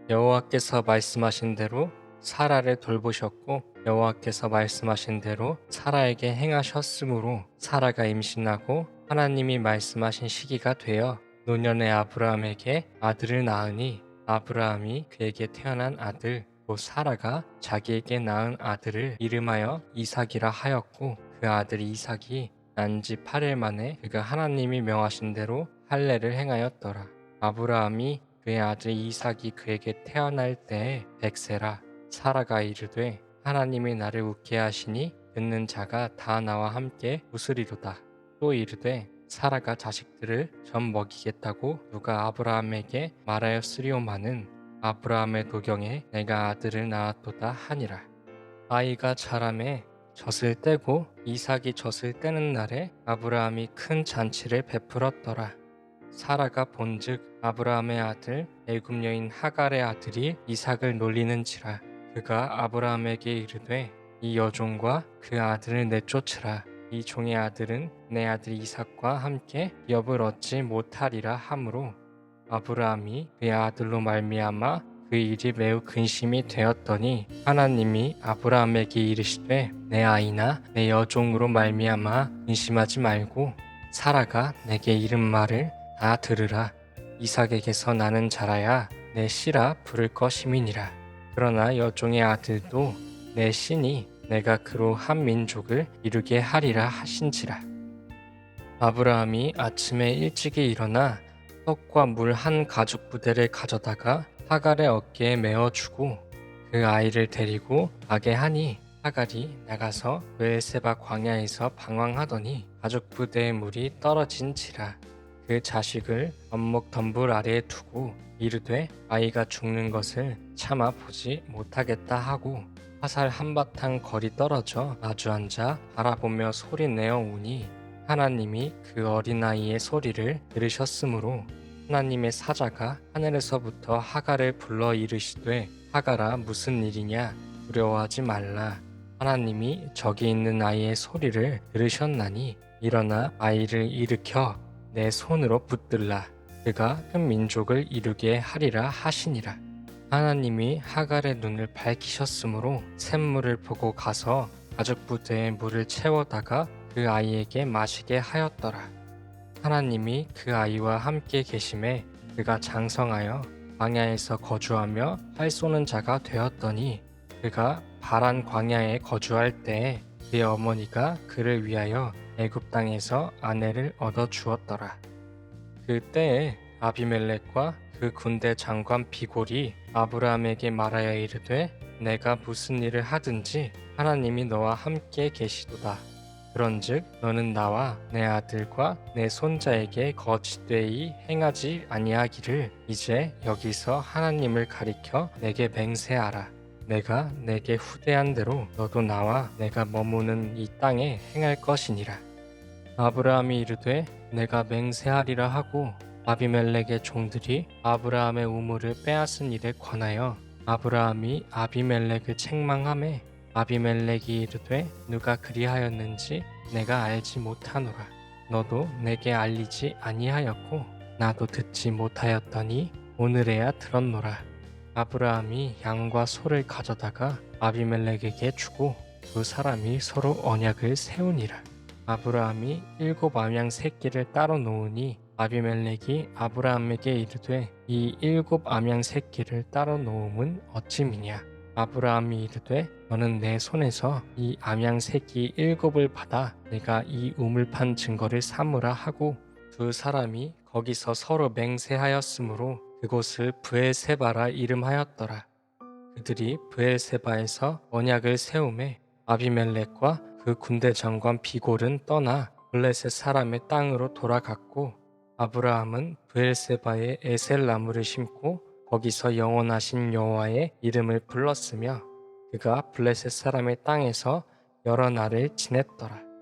여호와께서 말씀하신 대로 사라를 돌보셨고 여호와께서 말씀하신 대로 사라에게 행하셨으므로 사라가 임신하고 하나님이 말씀하신 시기가 되어 노년의 아브라함에게 아들을 낳으니 아브라함이 그에게 태어난 아들 또 사라가 자기에게 낳은 아들을 이름하여 이삭이라 하였고 그 아들 이삭이 난 지 8일 만에 그가 하나님이 명하신 대로 할례를 행하였더라. 아브라함이 그의 아들 이삭이 그에게 태어날 때에 100세라. 사라가 이르되 하나님이 나를 웃게 하시니 듣는 자가 다 나와 함께 웃으리로다. 또 이르되 사라가 자식들을 전 먹이겠다고 누가 아브라함에게 말하였으리오마는 아브라함의 노경에 내가 아들을 낳았도다 하니라. 아이가 자라매 젖을 떼고 이삭이 젖을 떼는 날에 아브라함이 큰 잔치를 베풀었더라. 사라가 본즉 아브라함의 아들 애굽 여인 하갈의 아들이 이삭을 놀리는지라. 그가 아브라함에게 이르되 이 여종과 그 아들을 내쫓으라. 이 종의 아들은 내 아들 이삭과 함께 기업을 얻지 못하리라 하므로 아브라함이 그의 아들로 말미암아 그 일이 매우 근심이 되었더니 하나님이 아브라함에게 이르시되 내 아이나 내 여종으로 말미암아 근심하지 말고 사라가 내게 이른 말을 다 들으라. 이삭에게서 나는 자라야 내 씨라 부를 것임이니라. 그러나 여종의 아들도 내 씨니 내가 그로 한 민족을 이루게 하리라 하신지라. 아브라함이 아침에 일찍이 일어나 떡과 물 한 가죽 부대를 가져다가 하갈의 어깨에 메어주고 그 아이를 데리고 가게 하니 하갈이 나가서 브엘세바 광야에서 방황하더니 가죽 부대의 물이 떨어진지라. 그 자식을 원목 덤불 아래에 두고 이르되 아이가 죽는 것을 참아 보지 못하겠다 하고 화살 한바탕 거리 떨어져 마주 앉아 바라보며 소리내어 우니 하나님이 그 어린아이의 소리를 들으셨으므로 하나님의 사자가 하늘에서부터 하갈을 불러 이르시되 하갈아 무슨 일이냐 두려워하지 말라. 하나님이 저기 있는 아이의 소리를 들으셨나니 일어나 아이를 일으켜 내 손으로 붙들라. 그가 큰 민족을 이루게 하리라 하시니라. 하나님이 하갈의 눈을 밝히셨으므로 샘물을 보고 가서 가죽 부대에 물을 채워다가 그 아이에게 마시게 하였더라. 하나님이 그 아이와 함께 계심에 그가 장성하여 광야에서 거주하며 활 쏘는 자가 되었더니 그가 바란 광야에 거주할 때에 그의 어머니가 그를 위하여 애굽 땅에서 아내를 얻어 주었더라. 그때에 아비멜렉과 그 군대 장관 비골이 아브라함에게 말하여 이르되 내가 무슨 일을 하든지 하나님이 너와 함께 계시도다. 그런즉 너는 나와 내 아들과 내 손자에게 거짓되이 행하지 아니하기를 이제 여기서 하나님을 가리켜 내게 맹세하라. 내가 내게 후대한 대로 너도 나와 내가 머무는 이 땅에 행할 것이니라. 아브라함이 이르되 내가 맹세하리라 하고 아비멜렉의 종들이 아브라함의 우물을 빼앗은 일에 관하여 아브라함이 아비멜렉을 책망하매 아비멜렉이 이르되 누가 그리하였는지 내가 알지 못하노라. 너도 내게 알리지 아니하였고 나도 듣지 못하였더니 오늘에야 들었노라. 아브라함이 양과 소를 가져다가 아비멜렉에게 주고 두 사람이 서로 언약을 세우니라. 아브라함이 7 암양 새끼를 따로 놓으니 아비멜렉이 아브라함에게 이르되 이 7 암양 새끼를 따로 놓음은 어찌미냐. 아브라함이 이르되 너는 내 손에서 이 암양 새끼 7을 받아 내가 이 우물 판 증거를 삼으라 하고 두 사람이 거기서 서로 맹세하였으므로 그곳을 브엘세바라 이름하였더라. 그들이 브엘세바에서 언약을 세우매 아비멜렉과 그 군대 장관 비골은 떠나 블레셋 사람의 땅으로 돌아갔고 아브라함은 브엘세바에 에셀 나무를 심고 거기서 영원하신 여호와의 이름을 불렀으며 그가 블레셋 사람의 땅에서 여러 날을 지냈더라.